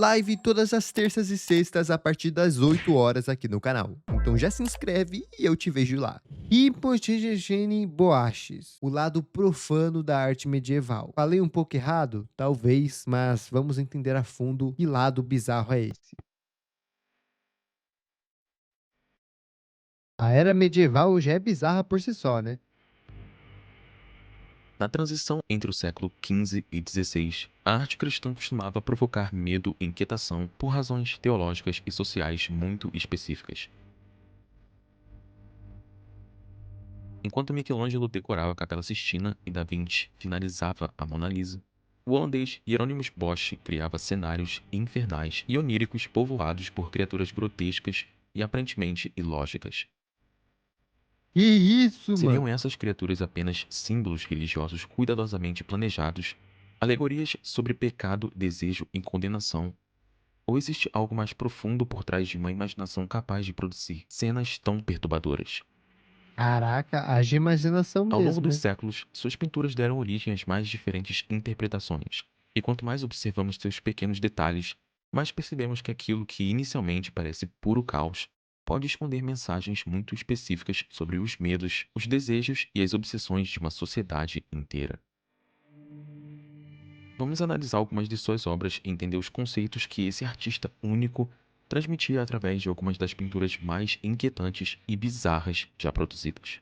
live todas as terças e sextas a partir das 8 horas aqui no canal. Então já se inscreve e eu te vejo lá. Hipogene Boaches, o lado profano da arte medieval. Falei um pouco errado? Talvez, mas vamos entender a fundo que lado bizarro é esse. A era medieval já é bizarra por si só, né? Na transição entre o século XV e XVI, a arte cristã costumava provocar medo e inquietação por razões teológicas e sociais muito específicas. Enquanto Michelangelo decorava a Capela Sistina e Da Vinci finalizava a Mona Lisa, o holandês Hieronymus Bosch criava cenários infernais e oníricos povoados por criaturas grotescas e aparentemente ilógicas. Que isso, Seriam mano? essas criaturas apenas símbolos religiosos cuidadosamente planejados, alegorias sobre pecado, desejo e condenação? Ou existe algo mais profundo por trás de uma imaginação capaz de produzir cenas tão perturbadoras? Caraca, haja imaginação Ao longo mesmo, dos né? séculos, suas pinturas deram origem às mais diferentes interpretações, e quanto mais observamos seus pequenos detalhes, mais percebemos que aquilo que inicialmente parece puro caos pode esconder mensagens muito específicas sobre os medos, os desejos e as obsessões de uma sociedade inteira. Vamos analisar algumas de suas obras e entender os conceitos que esse artista único transmitia através de algumas das pinturas mais inquietantes e bizarras já produzidas.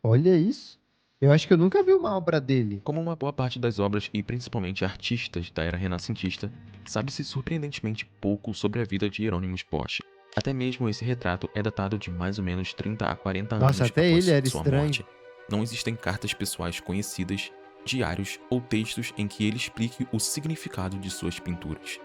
Olha isso. Eu acho que eu nunca vi uma obra dele. Como uma boa parte das obras e principalmente artistas da era renascentista, sabe-se surpreendentemente pouco sobre a vida de Hieronymus Bosch. Até mesmo esse retrato é datado de mais ou menos 30 a 40 Nossa, anos até ele após era sua estranho. morte. Não existem cartas pessoais conhecidas, diários ou textos em que ele explique o significado de suas pinturas.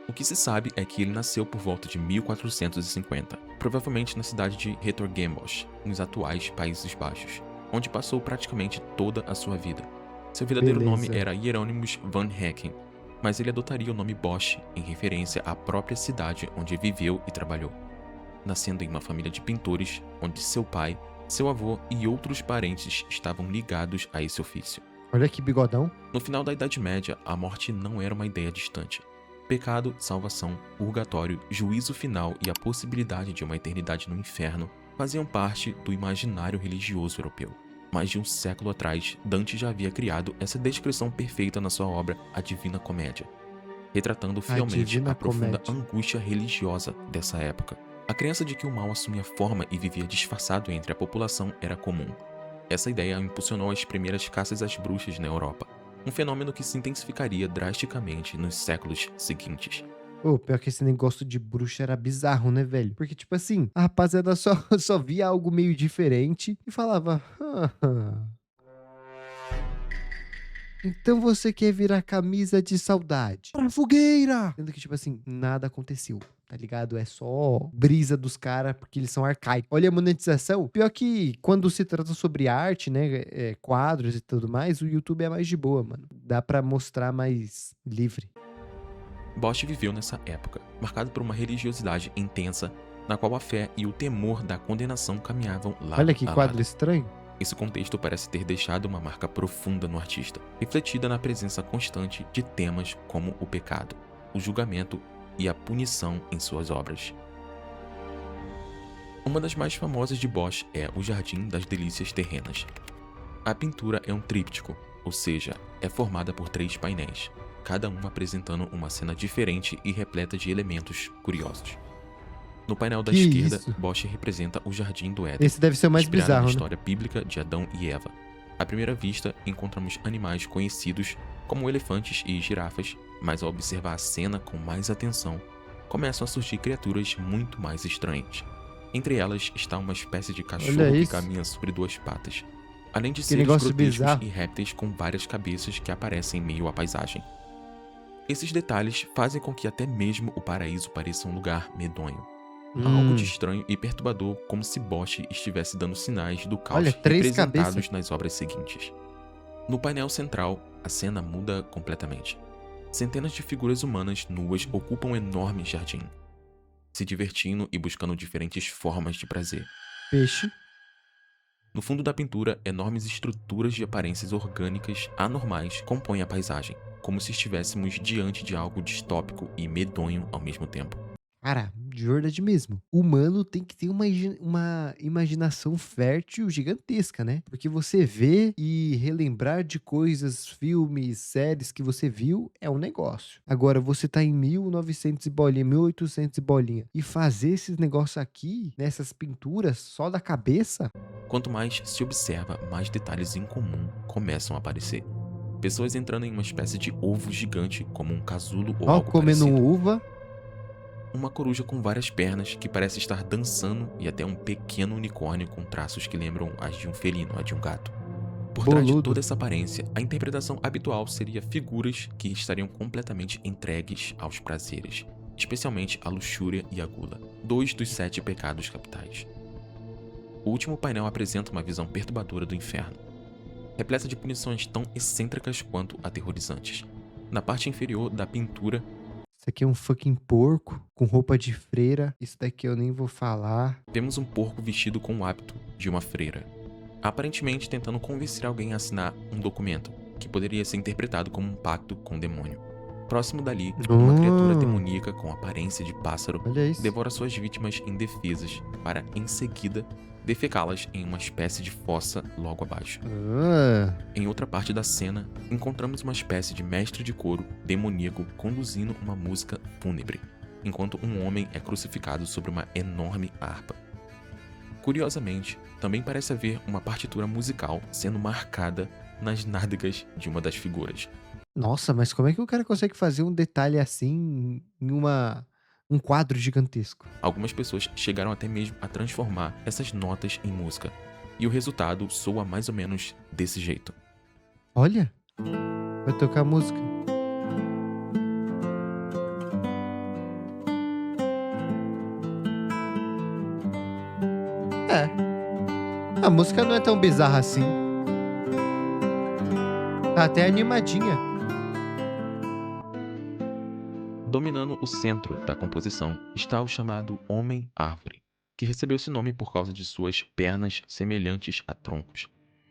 O que se sabe é que ele nasceu por volta de 1450, provavelmente na cidade de Hertogenbosch, nos atuais Países Baixos, onde passou praticamente toda a sua vida. Seu verdadeiro nome Beleza. era Hieronymus van Hecken, mas ele adotaria o nome Bosch em referência à própria cidade onde viveu e trabalhou, nascendo em uma família de pintores, onde seu pai, seu avô e outros parentes estavam ligados a esse ofício. Olha que bigodão. No final da Idade Média, a morte não era uma ideia distante. Pecado, salvação, purgatório, juízo final e a possibilidade de uma eternidade no inferno faziam parte do imaginário religioso europeu. Mais de um século atrás, Dante já havia criado essa descrição perfeita na sua obra A Divina Comédia, retratando fielmente Divina a profunda Comédia. angústia religiosa dessa época. A crença de que o mal assumia forma e vivia disfarçado entre a população era comum. Essa ideia impulsionou as primeiras caças às bruxas na Europa, um fenômeno que se intensificaria drasticamente nos séculos seguintes. Ô, pior que esse negócio de bruxa era bizarro, né, velho? Porque, tipo assim, a rapaziada só, só via algo meio diferente e falava. Então você quer virar camisa de saudade? Pra fogueira! Sendo que, tipo assim, nada aconteceu. Tá ligado? É só brisa dos caras porque eles são arcaicos. Olha a monetização. Pior que quando se trata sobre arte, né? Quadros e tudo mais, o YouTube é mais de boa, mano. Dá pra mostrar mais livre. Bosch viveu nessa época, marcado por uma religiosidade intensa, na qual a fé e o temor da condenação caminhavam lado Olha que a quadro lado. estranho. Esse contexto parece ter deixado uma marca profunda no artista, refletida na presença constante de temas como o pecado, o julgamento e a punição em suas obras. Uma das mais famosas de Bosch é O Jardim das Delícias Terrenas. A pintura é um tríptico, ou seja, é formada por 3 painéis, cada um apresentando uma cena diferente e repleta de elementos curiosos. No painel da Que esquerda, isso? Bosch representa o Jardim do Éden, Esse deve ser o mais inspirado na bizarro, né? história bíblica de Adão e Eva. À primeira vista, encontramos animais conhecidos como elefantes e girafas, mas ao observar a cena com mais atenção, começam a surgir criaturas muito mais estranhas. Entre elas está uma espécie de cachorro Olha que isso. caminha sobre 2 patas, além de Que seres negócio grotescos bizarro. e répteis com várias cabeças que aparecem em meio à paisagem. Esses detalhes fazem com que até mesmo o paraíso pareça um lugar medonho. Há algo de estranho e perturbador, como se Bosch estivesse dando sinais do caos Olha, 3 representados cabeças. nas obras seguintes. No painel central, a cena muda completamente. Centenas de figuras humanas nuas ocupam um enorme jardim, se divertindo e buscando diferentes formas de prazer. Peixe. No fundo da pintura, enormes estruturas de aparências orgânicas anormais compõem a paisagem, como se estivéssemos diante de algo distópico e medonho ao mesmo tempo. Cara, de verdade mesmo. O humano tem que ter uma imaginação fértil gigantesca, né? Porque você vê e relembrar de coisas, filmes, séries que você viu é um negócio. Agora, você tá em 1900 e bolinha, 1800 e bolinha, e fazer esses negócios aqui, nessas pinturas, só da cabeça? Quanto mais se observa, mais detalhes em comum começam a aparecer. Pessoas entrando em uma espécie de ovo gigante, como um casulo ou Ó, algo comendo parecido. uva. Uma coruja com várias pernas que parece estar dançando e até um pequeno unicórnio com traços que lembram as de um felino, a de um gato. Por trás de Boludo. toda essa aparência, a interpretação habitual seria figuras que estariam completamente entregues aos prazeres, especialmente a luxúria e a gula, dois dos 7 pecados capitais. O último painel apresenta uma visão perturbadora do inferno, repleta de punições tão excêntricas quanto aterrorizantes. Na parte inferior da pintura, Isso aqui é um fucking porco com roupa de freira. Isso daqui eu nem vou falar. vemos um porco vestido com o hábito de uma freira, aparentemente tentando convencer alguém a assinar um documento, que poderia ser interpretado como um pacto com o demônio. Próximo dali, uma criatura demoníaca com aparência de pássaro Olha isso. devora suas vítimas indefesas para, em seguida, defecá-las em uma espécie de fossa logo abaixo. Em outra parte da cena, encontramos uma espécie de mestre de coro demoníaco conduzindo uma música fúnebre, enquanto um homem é crucificado sobre uma enorme harpa. Curiosamente, também parece haver uma partitura musical sendo marcada nas nádegas de uma das figuras. Nossa, mas como é que o cara consegue fazer um detalhe assim em um quadro gigantesco? Algumas pessoas chegaram até mesmo a transformar essas notas em música, e o resultado soa mais ou menos desse jeito. Olha, vai tocar música. É, a música não é tão bizarra assim. Tá até animadinha. Dominando o centro da composição está o chamado Homem-Árvore, que recebeu esse nome por causa de suas pernas semelhantes a troncos.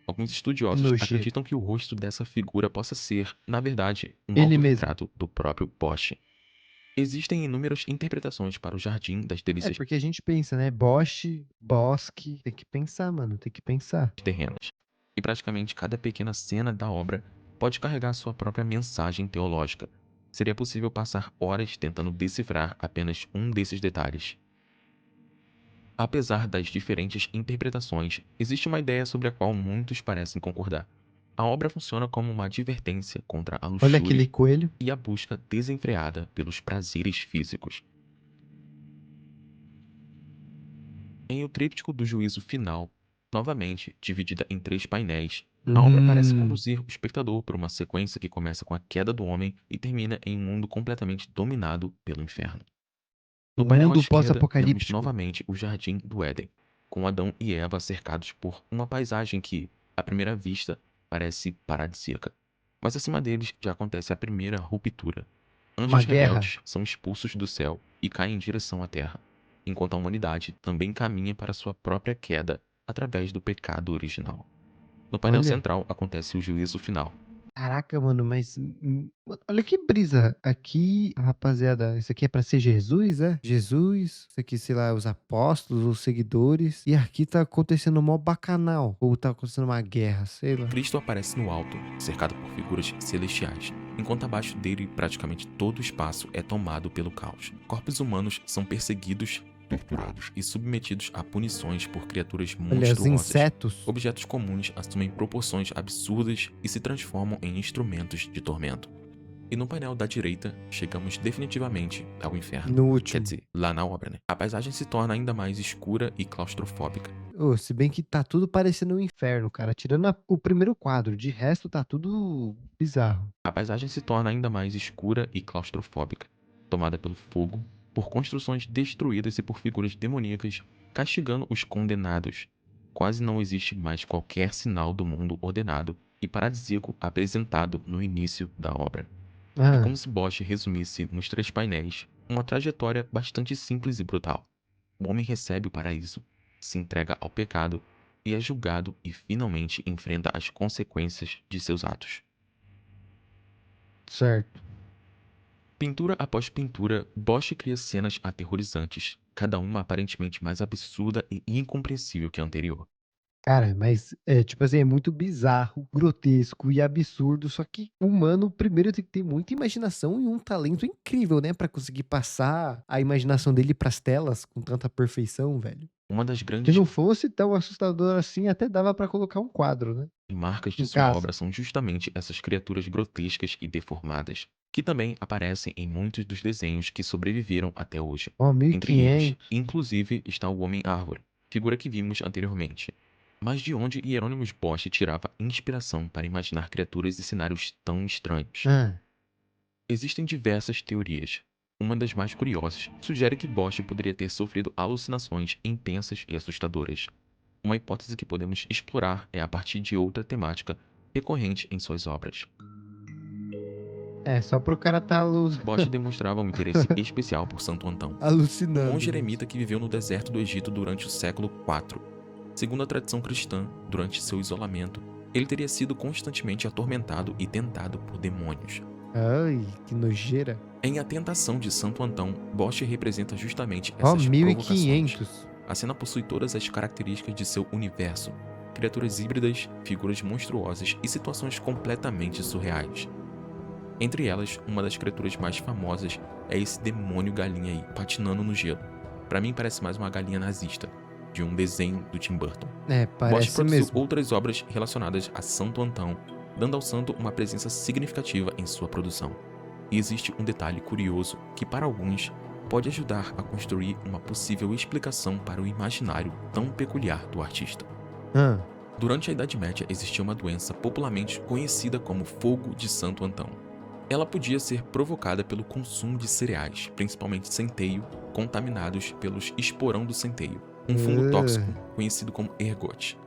Alguns estudiosos Nojento. acreditam que o rosto dessa figura possa ser, na verdade, um Ele mesmo. autorretrato do próprio Bosch. Existem inúmeras interpretações para o Jardim das É Delícias porque a gente pensa, né? Bosch, Bosque. Tem que pensar, mano. Tem que pensar. terrenas, e praticamente cada pequena cena da obra pode carregar sua própria mensagem teológica. Seria possível passar horas tentando decifrar apenas um desses detalhes. Apesar das diferentes interpretações, existe uma ideia sobre a qual muitos parecem concordar. A obra funciona como uma advertência contra a Olha luxúria aquele coelho. e a busca desenfreada pelos prazeres físicos. Em O Tríptico do Juízo Final, novamente dividida em 3 painéis, a obra parece conduzir o espectador por uma sequência que começa com a queda do homem e termina em um mundo completamente dominado pelo inferno. No Um painel à mundo esquerda, vemos pós-apocalíptico. novamente o Jardim do Éden, com Adão e Eva cercados por uma paisagem que, à primeira vista, parece paradisíaca. Mas acima deles já acontece a primeira ruptura. Uma Anjos guerra. rebeldes são expulsos do céu e caem em direção à terra, enquanto a humanidade também caminha para sua própria queda através do pecado original. No painel Olha. central acontece o juízo final. Caraca, mano, mas olha que brisa. Aqui, rapaziada, isso aqui é pra ser Jesus, é? Jesus, isso aqui, sei lá, os apóstolos, os seguidores. E aqui tá acontecendo mó bacanal. Ou tá acontecendo uma guerra, sei lá. Cristo aparece no alto, cercado por figuras celestiais, enquanto abaixo dele praticamente todo o espaço é tomado pelo caos. Corpos humanos são perseguidos, torturados e submetidos a punições por criaturas Olha, os monstruosas. insetos. Objetos comuns assumem proporções absurdas e se transformam em instrumentos de tormento. E no painel da direita, chegamos definitivamente ao inferno. No Quer último. dizer, lá na obra, né? A paisagem se torna ainda mais escura e claustrofóbica. Ô, se bem que tá tudo parecendo um inferno, cara. Tirando o primeiro quadro. De resto, tá tudo bizarro. A paisagem se torna ainda mais escura e claustrofóbica, tomada pelo fogo, por construções destruídas e por figuras demoníacas castigando os condenados. Quase não existe mais qualquer sinal do mundo ordenado e paradisíaco apresentado no início da obra. É Ah, como se Bosch resumisse nos 3 painéis uma trajetória bastante simples e brutal. O homem recebe o paraíso, se entrega ao pecado e é julgado e finalmente enfrenta as consequências de seus atos. Certo. Pintura após pintura, Bosch cria cenas aterrorizantes, cada uma aparentemente mais absurda e incompreensível que a anterior. Cara, mas tipo assim, é muito bizarro, grotesco e absurdo, só que o humano primeiro tem que ter muita imaginação e um talento incrível, né, pra conseguir passar a imaginação dele pras telas com tanta perfeição, velho. Uma das Se grandes não fosse tão assustador assim, até dava pra colocar um quadro, né, marcas de em sua casa. obra são justamente essas criaturas grotescas e deformadas, que também aparecem em muitos dos desenhos que sobreviveram até hoje. Ó, Entre eles, 1500. inclusive, está o Homem-Árvore, figura que vimos anteriormente. Mas de onde Hieronymus Bosch tirava inspiração para imaginar criaturas e cenários tão estranhos? Hã. Existem diversas teorias. Uma das mais curiosas sugere que Bosch poderia ter sofrido alucinações intensas e assustadoras. Uma hipótese que podemos explorar é a partir de outra temática recorrente em suas obras. É, só pro cara tá Bosch demonstrava um interesse especial por Santo Antão, um alucinando monge mesmo. eremita que viveu no deserto do Egito durante o século IV. Segundo a tradição cristã, durante seu isolamento, ele teria sido constantemente atormentado e tentado por demônios. Ai, que nojeira. Em A Tentação de Santo Antão, Bosch representa justamente Ó, essas provocações. 1500. A cena possui todas as características de seu universo: criaturas híbridas, figuras monstruosas e situações completamente surreais. Entre elas, uma das criaturas mais famosas é esse demônio galinha aí, patinando no gelo. Pra mim parece mais uma galinha nazista, de um desenho do Tim Burton. É, Bosch parece produziu mesmo. outras obras relacionadas a Santo Antão, dando ao santo uma presença significativa em sua produção. E existe um detalhe curioso que, para alguns, pode ajudar a construir uma possível explicação para o imaginário tão peculiar do artista. Hã. Durante a Idade Média existia uma doença popularmente conhecida como fogo de Santo Antão. Ela podia ser provocada pelo consumo de cereais, principalmente centeio, contaminados pelos esporão do centeio, um fungo tóxico conhecido como ergot.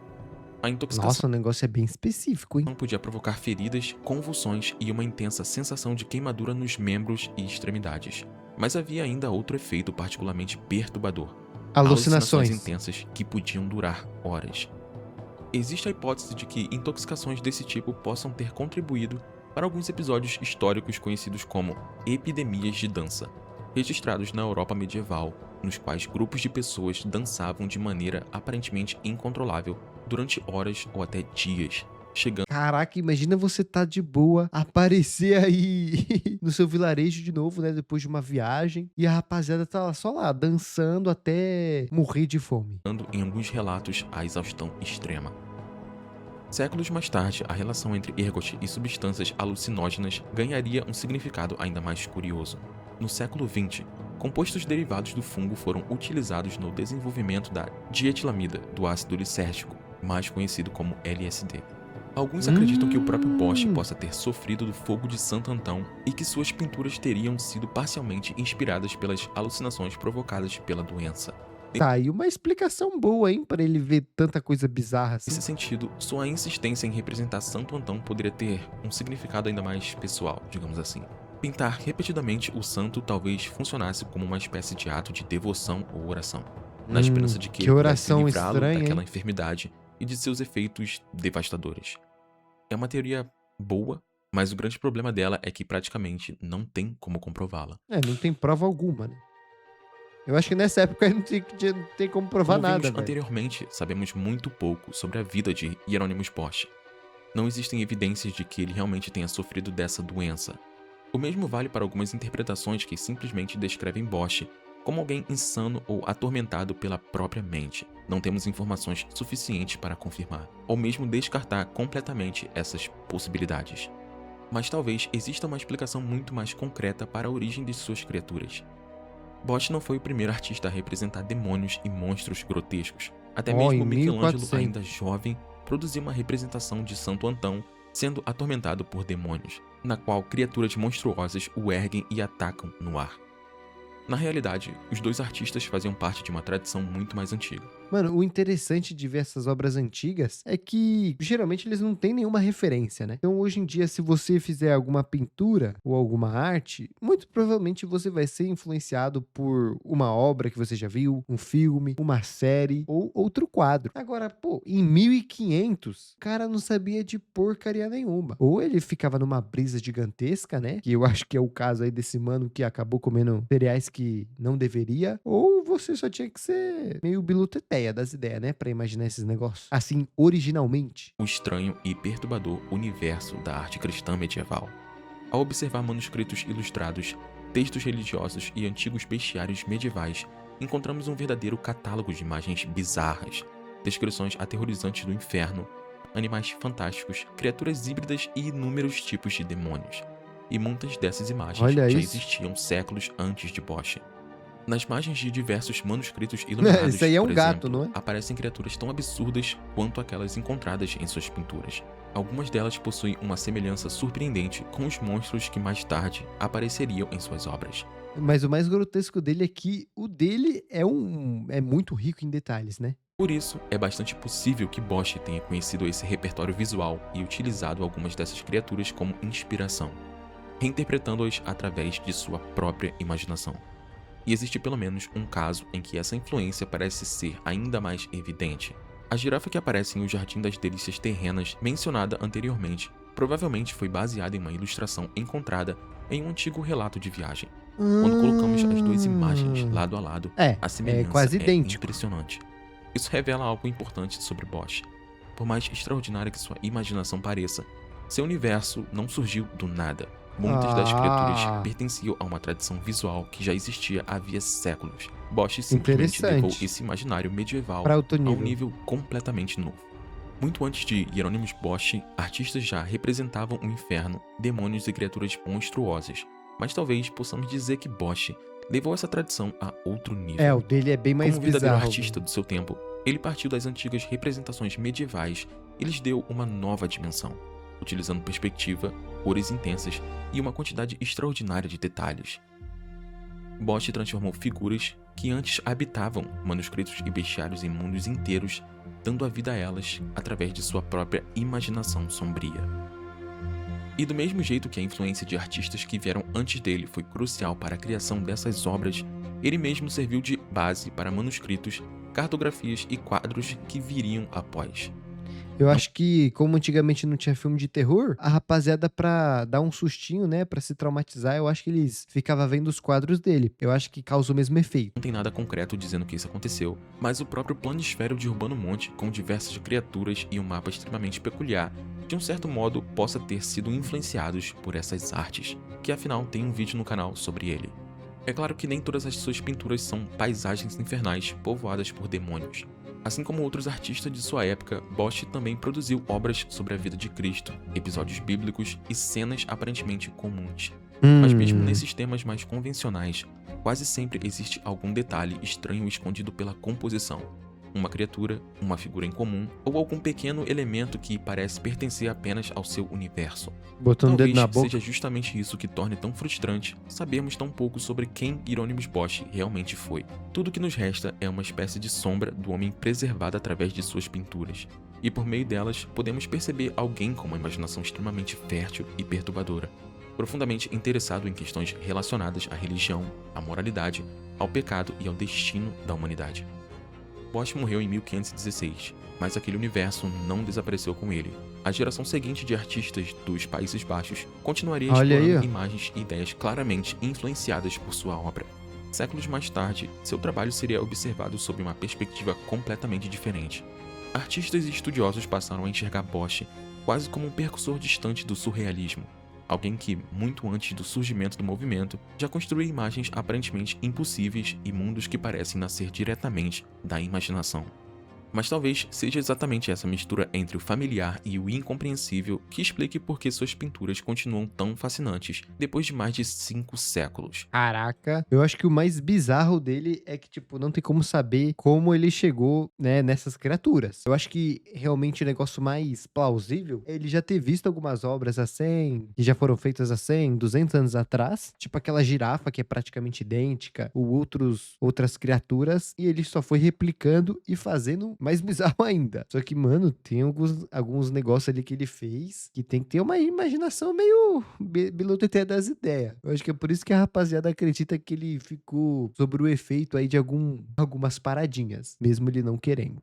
A intoxicação Nossa, o negócio é bem específico, hein? podia provocar feridas, convulsões e uma intensa sensação de queimadura nos membros e extremidades. Mas havia ainda outro efeito particularmente perturbador: Alucinações. intensas que podiam durar horas. Existe a hipótese de que intoxicações desse tipo possam ter contribuído para alguns episódios históricos conhecidos como epidemias de dança, registrados na Europa medieval, nos quais grupos de pessoas dançavam de maneira aparentemente incontrolável durante horas ou até dias, chegando Caraca, imagina você tá de boa, aparecer aí no seu vilarejo de novo, né? Depois de uma viagem, e a rapaziada tá lá, só lá, dançando até morrer de fome. em alguns relatos à exaustão extrema. Séculos mais tarde, a relação entre ergot e substâncias alucinógenas ganharia um significado ainda mais curioso. No século XX, compostos derivados do fungo foram utilizados no desenvolvimento da dietilamida, do ácido lisérgico, mais conhecido como LSD. Alguns acreditam que o próprio Bosch possa ter sofrido do fogo de Santo Antão e que suas pinturas teriam sido parcialmente inspiradas pelas alucinações provocadas pela doença. Tá aí uma explicação boa, hein? Pra ele ver tanta coisa bizarra assim. Nesse sentido, sua insistência em representar Santo Antão poderia ter um significado ainda mais pessoal, digamos assim. Pintar repetidamente o santo talvez funcionasse como uma espécie de ato de devoção ou oração, na esperança de que ele pudesse oração livrá-lo estranha, daquela hein? enfermidade e de seus efeitos devastadores. É uma teoria boa, mas o grande problema dela é que praticamente não tem como comprová-la. É, não tem prova alguma, né? Eu acho que nessa época não tem como provar Como nada, vimos velho. anteriormente, sabemos muito pouco sobre a vida de Hieronymus Bosch. Não existem evidências de que ele realmente tenha sofrido dessa doença. O mesmo vale para algumas interpretações que simplesmente descrevem Bosch como alguém insano ou atormentado pela própria mente. Não temos informações suficientes para confirmar, ou mesmo descartar completamente essas possibilidades. Mas talvez exista uma explicação muito mais concreta para a origem de suas criaturas. Bosch não foi o primeiro artista a representar demônios e monstros grotescos. Até mesmo em Michelangelo, 1400. ainda jovem, produziu uma representação de Santo Antão sendo atormentado por demônios, na qual criaturas monstruosas o erguem e atacam no ar. Na realidade, os dois artistas faziam parte de uma tradição muito mais antiga. Mano, o interessante de ver essas obras antigas é que geralmente eles não têm nenhuma referência, né? Então hoje em dia, se você fizer alguma pintura ou alguma arte, muito provavelmente você vai ser influenciado por uma obra que você já viu, um filme, uma série ou outro quadro. Agora, pô, em 1500, o cara não sabia de porcaria nenhuma. Ou ele ficava numa brisa gigantesca, né? Que eu acho que é o caso aí desse mano que acabou comendo cereais que não deveria. Ou você só tinha que ser meio biluteteia das ideias, né? Pra imaginar esses negócios. Assim, originalmente. O estranho e perturbador universo da arte cristã medieval. Ao observar manuscritos ilustrados, textos religiosos e antigos bestiários medievais, encontramos um verdadeiro catálogo de imagens bizarras, descrições aterrorizantes do inferno, animais fantásticos, criaturas híbridas e inúmeros tipos de demônios. E muitas dessas imagens Olha já isso. existiam séculos antes de Bosch. Nas margens de diversos manuscritos iluminados, Isso aí é um por gato, exemplo, não é? aparecem criaturas tão absurdas quanto aquelas encontradas em suas pinturas. Algumas delas possuem uma semelhança surpreendente com os monstros que mais tarde apareceriam em suas obras. Mas o mais grotesco dele é que o dele é muito rico em detalhes, né? Por isso, é bastante possível que Bosch tenha conhecido esse repertório visual e utilizado algumas dessas criaturas como inspiração, reinterpretando-as através de sua própria imaginação. E existe pelo menos um caso em que essa influência parece ser ainda mais evidente. A girafa que aparece em O Jardim das Delícias Terrenas, mencionada anteriormente, provavelmente foi baseada em uma ilustração encontrada em um antigo relato de viagem. Quando colocamos as duas imagens lado a lado, a É semelhança quase é idêntico. impressionante. Isso revela algo importante sobre Bosch. Por mais extraordinária que sua imaginação pareça, seu universo não surgiu do nada. Muitas das criaturas pertenciam a uma tradição visual que já existia havia séculos. Bosch simplesmente levou Interessante. esse imaginário medieval Pra alto a um nível. nível completamente novo. Muito antes de Hieronymus Bosch, artistas já representavam o inferno, demônios e criaturas monstruosas. Mas talvez possamos dizer que Bosch levou essa tradição a outro nível. O dele é bem mais Como verdadeiro bizarro. artista do seu tempo, ele partiu das antigas representações medievais e lhes deu uma nova dimensão, utilizando perspectiva, cores intensas e uma quantidade extraordinária de detalhes. Bosch transformou figuras que antes habitavam manuscritos e bestiários em mundos inteiros, dando a vida a elas através de sua própria imaginação sombria. E do mesmo jeito que a influência de artistas que vieram antes dele foi crucial para a criação dessas obras, ele mesmo serviu de base para manuscritos, cartografias e quadros que viriam após. Eu acho que, como antigamente não tinha filme de terror, a rapaziada, pra dar um sustinho, né, pra se traumatizar, eu acho que eles ficavam vendo os quadros dele. Eu acho que causa o mesmo efeito. Não tem nada concreto dizendo que isso aconteceu, mas o próprio planisfério de Urbano Monte, com diversas criaturas e um mapa extremamente peculiar, de um certo modo possa ter sido influenciados por essas artes, que afinal tem um vídeo no canal sobre ele. É claro que nem todas as suas pinturas são paisagens infernais povoadas por demônios. Assim como outros artistas de sua época, Bosch também produziu obras sobre a vida de Cristo, episódios bíblicos e cenas aparentemente comuns. Mas mesmo nesses temas mais convencionais, quase sempre existe algum detalhe estranho escondido pela composição. Uma criatura, uma figura incomum ou algum pequeno elemento que parece pertencer apenas ao seu universo. Botando o dedo Talvez na boca. seja justamente isso que torne tão frustrante sabermos tão pouco sobre quem Hieronymus Bosch realmente foi. Tudo que nos resta é uma espécie de sombra do homem preservada através de suas pinturas. E por meio delas, podemos perceber alguém com uma imaginação extremamente fértil e perturbadora, profundamente interessado em questões relacionadas à religião, à moralidade, ao pecado e ao destino da humanidade. Bosch morreu em 1516, mas aquele universo não desapareceu com ele. A geração seguinte de artistas dos Países Baixos continuaria Olha aí, explorando ó. imagens e ideias claramente influenciadas por sua obra. Séculos mais tarde, seu trabalho seria observado sob uma perspectiva completamente diferente. Artistas e estudiosos passaram a enxergar Bosch quase como um precursor distante do surrealismo, alguém que, muito antes do surgimento do movimento, já construía imagens aparentemente impossíveis e mundos que parecem nascer diretamente da imaginação. Mas talvez seja exatamente essa mistura entre o familiar e o incompreensível que explique por que suas pinturas continuam tão fascinantes depois de mais de 5 séculos. Caraca, eu acho que o mais bizarro dele é que, tipo, não tem como saber como ele chegou, né, nessas criaturas. Eu acho que realmente o negócio mais plausível é ele já ter visto algumas obras há 100, que já foram feitas há 100, 200 anos atrás, tipo aquela girafa que é praticamente idêntica, ou outras criaturas, e ele só foi replicando e fazendo mais bizarro ainda. Só que, mano, tem alguns negócios ali que ele fez que tem que ter uma imaginação meio biloteteia das ideias. Eu acho que é por isso que a rapaziada acredita que ele ficou sob o efeito aí de algumas paradinhas, mesmo ele não querendo.